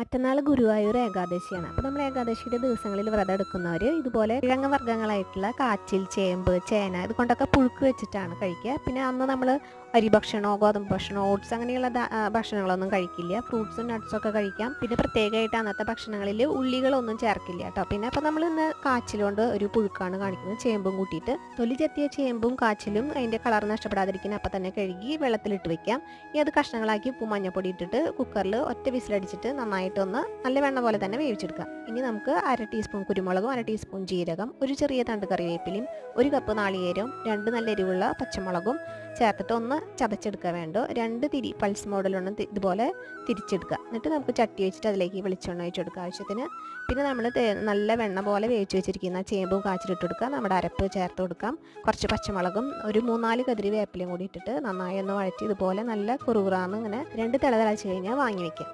മറ്റന്നാൾ ഗുരുവായൂർ ഏകാദശിയാണ്. അപ്പോൾ നമ്മൾ ഏകാദശിയുടെ ദിവസങ്ങളിൽ വ്രതം എടുക്കുന്നവർ ഇതുപോലെ കിഴങ്ങ് വർഗ്ഗങ്ങളായിട്ടുള്ള കാച്ചിൽ, ചേമ്പ്, ചേന ഇത് കൊണ്ടൊക്കെ പുഴുക്ക് വെച്ചിട്ടാണ് കഴിക്കുക. പിന്നെ അന്ന് നമ്മൾ അരി ഭക്ഷണമോ ഗോതമ്പ് ഭക്ഷണമോ ഓട്സ് അങ്ങനെയുള്ള ഭക്ഷണങ്ങളൊന്നും കഴിക്കില്ല. ഫ്രൂട്ട്സും നട്ട്സൊക്കെ കഴിക്കാം. പിന്നെ പ്രത്യേകമായിട്ട് അന്നത്തെ ഭക്ഷണങ്ങളിൽ ഉള്ളികളൊന്നും ചേർക്കില്ല കേട്ടോ. പിന്നെ അപ്പോൾ നമ്മൾ ഇന്ന് കാച്ചിലുകൊണ്ട് ഒരു പുഴുക്കാണ് കാണിക്കുന്നത്, ചേമ്പും കൂട്ടിയിട്ട്. തൊലി ചെത്തിയ ചേമ്പും കാച്ചിലും അതിൻ്റെ കളർ നഷ്ടപ്പെടാതിരിക്കുന്ന അപ്പം തന്നെ കഴുകി വെള്ളത്തിലിട്ട് വെക്കാം. ഇനി അത് കഷ്ണങ്ങളാക്കി ഉപ്പും മഞ്ഞപ്പൊടി ഇട്ടിട്ട് കുക്കറിൽ ഒറ്റ വിസിലടിച്ചിട്ട് നന്നായിട്ടൊന്ന് നല്ല വെണ്ണ പോലെ തന്നെ വേവിച്ചെടുക്കാം. ഇനി നമുക്ക് 1/2 ടീസ്പൂൺ കുരുമുളകും 1/2 ടീസ്പൂൺ ജീരകം, ഒരു ചെറിയ തണ്ട് കറിവേപ്പിലയും, 1 കപ്പ് നാളികേരവും, 2 നല്ല എരിവുള്ള പച്ചമുളകും ചേർത്തിട്ട് ഒന്ന് ചതച്ചെടുക്കുക. വേണ്ടോ 2 തിരി പൾസ് മോഡലൊന്ന് ഇതുപോലെ തിരിച്ചെടുക്കുക. എന്നിട്ട് നമുക്ക് ചട്ടി വെച്ചിട്ട് അതിലേക്ക് വെളിച്ചെണ്ണ ഒഴിച്ചെടുക്കുക ആവശ്യത്തിന്. പിന്നെ നമ്മൾ നല്ല വെണ്ണ പോലെ വേവിച്ച് വെച്ചിരിക്കുന്ന ചേമ്പും കാച്ചിലിട്ട് കൊടുക്കുക. നമ്മുടെ അരപ്പ് ചേർത്ത് കൊടുക്കാം. കുറച്ച് പച്ചമുളകും ഒരു 3-4 കതിരി വേപ്പിലയും കൂടി ഇട്ടിട്ട് നന്നായി ഒന്ന് വഴറ്റി ഇതുപോലെ നല്ല കുറുകുറാന്ന് ഇങ്ങനെ 2 തിള തിളച്ച് കഴിഞ്ഞാൽ വാങ്ങി വയ്ക്കാം.